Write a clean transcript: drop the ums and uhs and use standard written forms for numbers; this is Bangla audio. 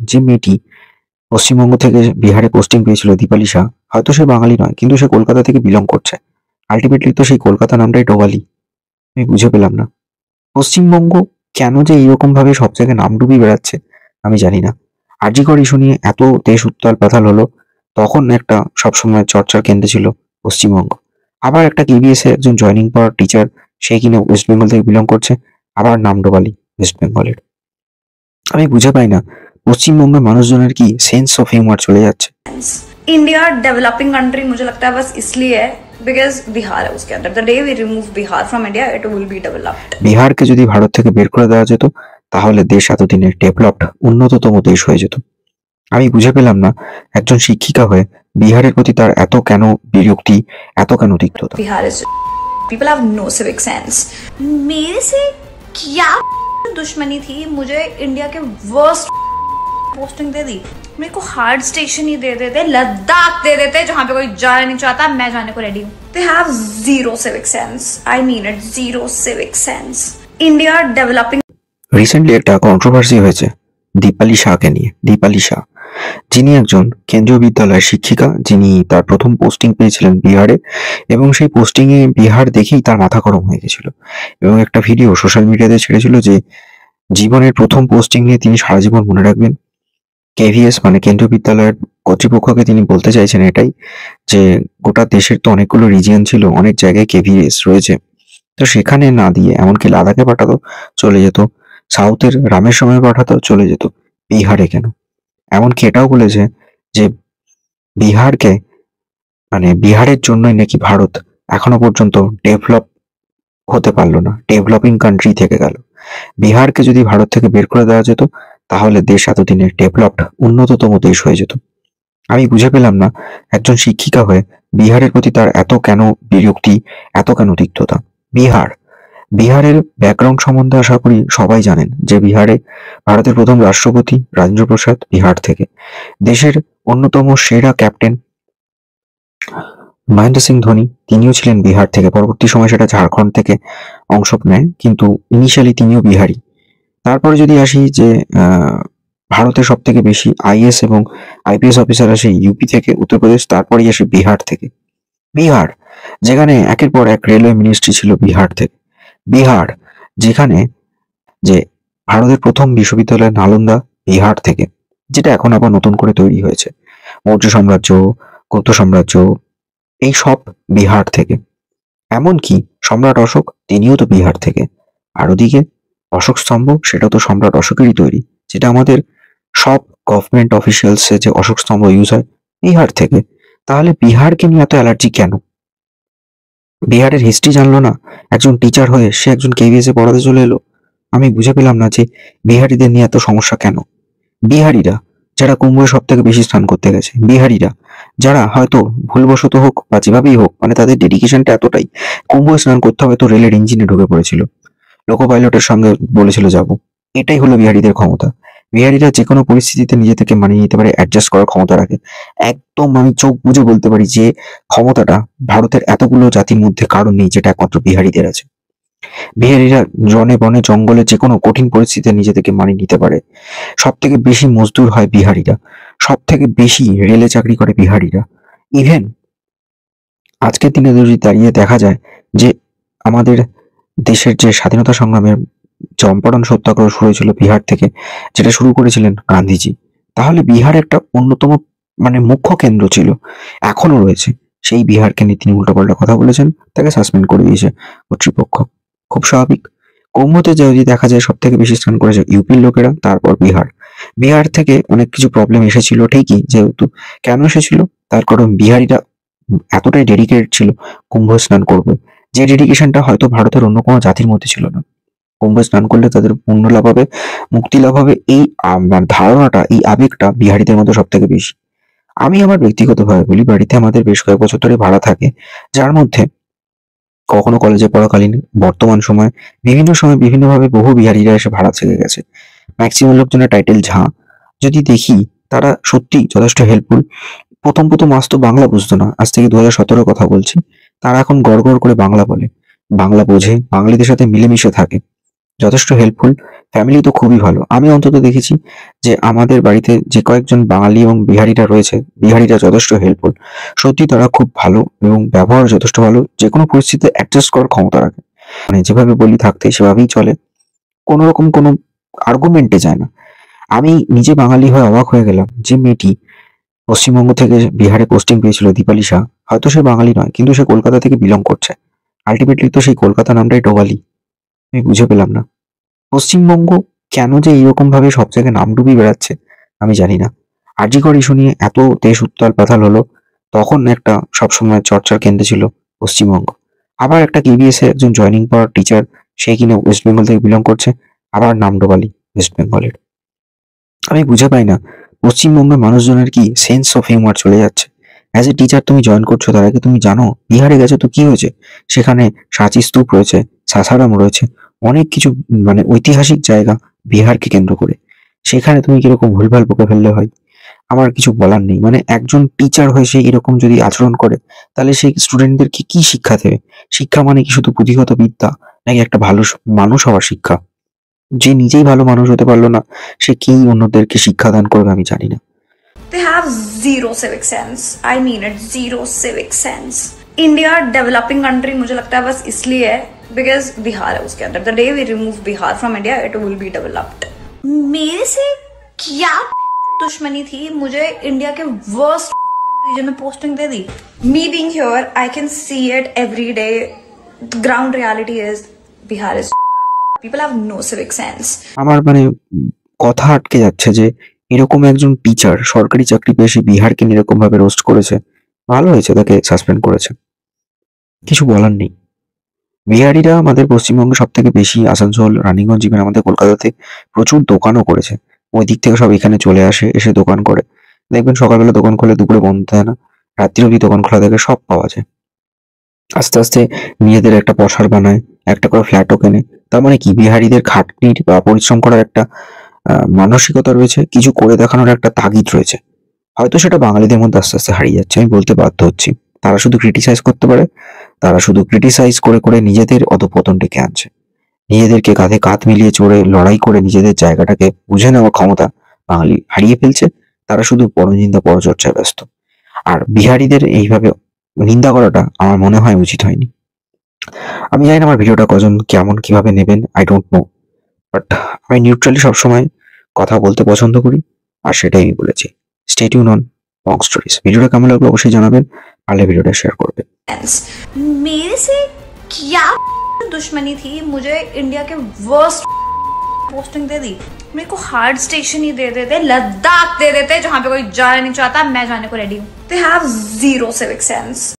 যে মেয়েটি পশ্চিমবঙ্গ থেকে বিহারে পোস্টিং পেয়েছিল, দীপালি শাহ, হয়তো সে বাঙালি নয় কিন্তু সে কলকাতা থেকে বিলং করছে। আলটিমেটলি তো সেই কলকাতা নামটাই ডোবালি। আমি বুঝে পেলাম না পশ্চিমবঙ্গ কেন যে এইরকম ভাবে সব জায়গায় নাম ডুবিয়ে বেড়াচ্ছে। আমি জানি না। আরজিকর ইস্যু নিয়ে এত দেশ উত্তাল পাতাল হলো, তখন একটা সবসময় চর্চার কেন্দ্রে ছিল পশ্চিমবঙ্গ। আবার একটা কেবিএস এর একজন জয়েনিং পাওয়ার টিচার, সে কিনা ওয়েস্ট বেঙ্গল থেকে বিলং করছে, আবার নাম ডোবালি ওয়েস্ট বেঙ্গলের। আমি বুঝে পাই না পশ্চিমবঙ্গের মানুষজনের কি সেন্স অফ হিউমার চলে যাচ্ছে। इंडिया डेवलपिंग कंट्री मुझे लगता है बस इसलिए है बिकॉज बिहार है उसके अंदर। The day we remove Bihar from India it will be developed. বিহারকে যদি ভারত থেকে বের করে দেওয়া যেত, তাহলে দেশ এতদিনে ডেভেলপড উন্নততম দেশ হয়ে যেত। আমি বুঝে পেলাম না একজন শিক্ষিকা হয়ে বিহারের প্রতি তার এত কেন বিরক্তি, এত কেন তিক্ততা। Bihar is people have no civic sense. मेरे से क्या दुश्मनी थी, मुझे इंडिया के वर्स्ट पोस्टिंग दे दी। मेरे को हार्ड स्टेशन ही दे देते, लद्दाख दे देते जहां पे कोई जाना नहीं चाहता, मैं जाने को रेडी हूँ। They have zero civic sense, I mean it, zero civic sense. India developing. Recently একটা কন্ট্রোভার্সি হয়েছে দীপালি শাহকে নিয়ে। দীপালি শাহ, যিনি একজন কেন্দ্রীয় বিদ্যালয়ের শিক্ষিকা, যিনি তার প্রথম পোস্টিং পেয়েছিলেন বিহারে, এবং সেই পোস্টিং এ বিহার দেখেই তার মাথা গরম হয়ে গেছিল, এবং একটা ভিডিও সোশ্যাল মিডিয়াতে ছেড়েছিল যে জীবনের প্রথম পোস্টিং নিয়ে তিনি সারা জীবন মনে রাখবেন। কেভিএস মানে কেন্দ্রীয় বিদ্যালয়ের কর্তৃপক্ষকে তিনি বলতে চাইছেন এটাই, যে গোটা দেশের তো অনেকগুলো রিজিয়ন ছিল, অনেক জায়গায় কেভিএস রয়েছে, তো সেখানে না দিয়ে এমনকি লাদাখে পাঠাতো চলে যেত, সাউথের রামেশ্বরমে পাঠাতো চলে যেত, বিহারে কেন? এমনকি এটাও বলেছে যে বিহারকে মানে বিহারের জন্যই নাকি ভারত এখনো পর্যন্ত ডেভেলপ হতে পারলো না, ডেভেলপিং কান্ট্রি থেকে গেল। বিহারকে যদি ভারত থেকে বের করে দেওয়া যেত, তাহলে দেশ এতদিনে ডেভেলপড উন্নততম দেশ হয়ে যেত। আমি বুঝে পেলাম না একজন শিক্ষিকা হয়ে বিহারের প্রতি তার এত কেন বিরক্তি, এত কেন তিক্ততা। বিহারের ব্যাকগ্রাউন্ড সম্বন্ধে আশা করি সবাই জানেন যে বিহারে ভারতের প্রথম রাষ্ট্রপতি রাজেন্দ্র প্রসাদ বিহার থেকে, দেশের অন্যতম সেরা ক্যাপ্টেন মহেন্দ্র সিং ধোনি, তিনিও ছিলেন বিহার থেকে। পরবর্তী সময় সেটা ঝাড়খণ্ড থেকে অংশ নেয়, কিন্তু ইনিশিয়ালি তিনিও বিহারি। তারপরে যদি আসি যে ভারতের সব থেকে বেশি আইএস এবং আইপিএস অফিসার আসে ইউপি থেকে, উত্তরপ্রদেশ, তারপরেই আসে বিহার থেকে। বিহার যেখানে একের পর এক রেলওয়ে মিনিস্ট্রি ছিল বিহার থেকে। বিহার যেখানে যে ভারতের প্রথম বিশ্ববিদ্যালয় নালন্দা বিহার থেকে, যেটা এখন আবার নতুন করে তৈরি হয়েছে। মৌর্য সাম্রাজ্য, গুপ্ত সাম্রাজ্য, এই সব বিহার থেকে। এমনকি সম্রাট অশোক, তিনিও তো বিহার থেকে। আর ওদিকে অশোক স্তম্ভ, সেটা তো সম্রাট অশোকেরই তৈরি, যেটা আমাদের সব গভর্নমেন্ট অফিসিয়ালস এ যে অশোক স্তম্ভ ইউজ হয়, বিহার থেকে। তাহলে বিহারকে নিয়ে এত অ্যালার্জি কেন? বিহারের হিস্ট্রি জানলো না একজন টিচার হয়ে, সে একজন কেভিএস এ পড়াতে চলে এলো। আমি বুঝে পেলাম না যে বিহারিদের নিয়ে এত সমস্যা কেন। বিহারিরা যারা কুম্ভে সব থেকে বেশি স্নান করতে গেছে, বিহারিরা যারা হয়তো ভুলবশত হোক বা যেভাবেই হোক, মানে তাদের ডেডিকেশনটা এতটাই, কুম্ভে স্নান করতে হবে তো রেলের ইঞ্জিনে ঢুকে পড়েছিল, লোকো পাইলটের সঙ্গে বলেছিল যাব। এটাই হলো বিহারিদের ক্ষমতা। বিহারিরা যে কোনো পরিস্থিতিতে নিজে থেকে মানিয়ে নিতে পারে, অ্যাডজাস্ট করার ক্ষমতা রাখে। একদম আমি চোখ বুজে বলতে পারি যে ক্ষমতাটা ভারতের এতগুলো জাতির মধ্যে কারণ নেই, যেটা একমাত্র বিহারিদের আছে। বিহারিরা জনে বনে জঙ্গলে যে কোনো কঠিন পরিস্থিতিতে নিজে থেকে মানিয়ে নিতে পারে। সব থেকে বেশি মজদুর হয় বিহারিরা, সব থেকে বেশি রেলে চাকরি করে বিহারিরা। ইভেন আজকের দিনে যদি দাঁড়িয়ে দেখা যায় যে আমাদের দেশের যে স্বাধীনতা সংগ্রামের চম্পারণ সত্যাগ্রহ শুরু হয়েছিল বিহার থেকে, যেটা শুরু করেছিলেন গান্ধীজি, তাহলে বিহার একটা অন্যতম মানে মুখ্য কেন্দ্র ছিল, এখনো রয়েছে। সেই বিহারকে নিয়ে তিনি উল্টোপাল্টা কথা বলেছেন, তাকে সাসপেন্ড করে দিয়েছে কর্তৃপক্ষ। খুব স্বাভাবিক। কুম্ভতে যদি দেখা যায় সব থেকে বেশি স্নান করেছে ইউপির লোকেরা, তারপর বিহার। বিহার থেকে অনেক কিছু প্রবলেম এসেছিল ঠিকই, যেহেতু কেন এসেছিল তার কারণ বিহারিরা এতটাই ডেডিকেটেড ছিল কুম্ভ স্নান করবে, যে ডেডিকেশনটা হয়তো ভারতের অন্য কোনো জাতির মধ্যে ছিল না। কুম্ভে স্নান করলে তাদের পুণ্য লাভ হবে, মুক্তি লাভ হবে, এই মানে ধারণাটা, এই আবেগটা বিহারিদের মধ্যে সব থেকে বেশি। আমি আমার ব্যক্তিগতভাবে বলি, বাড়িতে আমাদের বেশ কয়েক বছর ধরে ভাড়া থাকে, যার মধ্যে কখনো কলেজে পড়াকালীন, বর্তমান সময়, বিভিন্ন সময় বিভিন্নভাবে বহু বিহারিরা এসে ভাড়া থেকে গেছে। ম্যাক্সিমাম লোকজনের টাইটেল ঝাঁ। যদি দেখি তারা সত্যি যথেষ্ট হেল্পফুল। প্রথম মাস তো বাংলা বুঝতো না, আজ থেকে 2017 কথা বলছি। তারা এখন গড় গড় করে বাংলা বলে, বাংলা বোঝে, বাঙালিদের সাথে মিলেমিশে থাকে, যথেষ্ট হেল্পফুল। ফ্যামিলি তো খুবই ভালো। আমি অন্তত দেখেছি যে আমাদের বাড়িতে যে কয়েকজন বাঙালি এবং বিহারিরা রয়েছে, বিহারিরা যথেষ্ট হেল্পফুল। সত্যি তারা খুব ভালো এবং ব্যবহার যথেষ্ট ভালো। যেকোনো পরিস্থিতিতে অ্যাডজাস্ট করার ক্ষমতা রাখে। মানে যেভাবে বলি থাকতে সেভাবেই চলে। কোনোরকম কোনো আর্গুমেন্টে যায় না। আমি নিজে বাঙালি হয়ে অবাক হয়ে গেলাম যে মেয়েটি পশ্চিমবঙ্গ থেকে বিহারে পোস্টিং পেয়েছিল, দীপালি শাহ। হয়তো সে বাঙালি নয়, কিন্তু সে কলকাতা থেকে বিলং করছে। আল্টিমেটলি তো সেই কলকাতা নামটাই ডোবালি। আমি বুঝে পেলাম না পশ্চিমবঙ্গ কেন যে এইরকম ভাবে সব জায়গায় নাম ডুবিয়ে বেড়াচ্ছে আমি জানি না। আরজিকর ইস্যু নিয়ে এত দেশ উত্তাল পাতাল হলো, তখন একটা সবসময় চর্চার কেন্দ্রে ছিল পশ্চিমবঙ্গ। আবার একটা কেবিএস এর একজন জয়েনিং পাওয়ার টিচার, সে কিনা ওয়েস্ট বেঙ্গল থেকে বিলং করছে, আবার নাম ডোবালি ওয়েস্ট বেঙ্গলের। আমি বুঝে পাই না পশ্চিমবঙ্গের মানুষজনের কি সেন্স অফ হিউমার চলে যাচ্ছে। অ্যাজ এ টিচার তুমি জয়েন করছো, তার আগে তুমি জানো বিহারে গেছো তো কি হয়েছে। সেখানে সাঁচি স্তূপ রয়েছে, সাসারাম রয়েছে, অনেক কিছু মানে ঐতিহাসিক জায়গা বিহারকে কেন্দ্র করে। সেখানে তুমি কিরকম ভুলভাল বকে ফেললে হয়। আমার কিছু বলার নেই। মানে একজন টিচার হয়ে সে এরকম যদি আচরণ করে, তাহলে সেই স্টুডেন্টদেরকে কি শিক্ষা দেবে? শিক্ষা মানে কি শুধু পুঁথিগত বিদ্যা, নাকি একটা ভালো মানুষ হওয়ার শিক্ষা? যে নিজেই ভালো মানুষ হতে পারলো না, সে কি অন্যদেরকে শিক্ষাদান করবে আমি জানি না। They have zero civic sense. I mean it, zero civic sense. India developing country मुझे लगता है बस इसलिए है because बिहार है उसके अंदर. The day we remove Bihar from India, it will be developed. मेरे से क्या दुश्मनी थी? मुझे इंडिया के worst रीजन में posting they the. Me being here, I can see it every day. The ground reality is Bihar is. People have no civic sense. আমার মানে কথা আটকে যাচ্ছে যে এরকম একজন টিচার সরকারি চাকরি পেয়ে সে বিহারকে এরকম ভাবে রোস্ট করেছে। ভালো হয়েছে তাকে সাসপেন্ড করেছে, কিছু বলার নেই। বিহারিরা আমাদের পশ্চিমবঙ্গে সব থেকে বেশি, আসানসোল, রানীগঞ্জ, ইভেন আমাদের কলকাতাতে প্রচুর দোকানও করেছে। ওই দিক থেকে সব এখানে চলে আসে, এসে দোকান করে। দেখবেন সকালবেলা দোকান খোলে, দুপুরে বন্ধ থাকে না, রাত্রি অবধি দোকান খোলা থাকে, সব পাওয়া যায়। আস্তে আস্তে নিজেদের একটা পসার বানায়, একটা করে ফ্ল্যাটও কেনে। তার মানে কি বিহারিদের খাটনির বা পরিশ্রম করার একটা মানসিকতা রয়েছে, কিছু করে দেখানোর একটা তাগিদ রয়েছে। হয়তো সেটা বাঙালিদের মধ্যে আস্তে আস্তে হারিয়ে যাচ্ছে, আমি বলতে বাধ্য হচ্ছি। তারা শুধু ক্রিটিসাইজ করতে পারে, তারা শুধু ক্রিটিসাইজ করে করে নিজেদের অধঃপতন ডেকে আনছে। নিজেদেরকে কাঁধে কাঁধ মিলিয়ে চড়ে লড়াই করে নিজেদের জায়গাটাকে বুঝে নেওয়ার ক্ষমতা বাঙালি হারিয়ে ফেলছে। তারা শুধু পরনিন্দা পরচর্চায় ব্যস্ত। আর বিহারিদের এইভাবে নিন্দা করাটা আমার মনে হয় উচিত হয়নি। আমি জানি না আমার ভিডিওটা কজন কেমন কিভাবে নেবেন, আই ডোন্ট নো, বাট আমি নিউট্রালি সবসময় কথা বলতে পছন্দ করি, আর সেটাই আমি বলেছি। Stay tune on Bong stories. ভিডিওটা কেমন লাগলো অবশ্যই জানাবেন, পারলে ভিডিওটা শেয়ার করবেন। मेरे से क्या दुश्मनी थी? मुझे इंडिया के वर्स्ट पोस्टिंग दे दी. मेरे को हार्ड स्टेशन ही दे देते, लद्दाख दे देते, जहां पे कोई जाना नहीं चाहता, मैं जाने को रेडी हूँ. They have zero civic sense.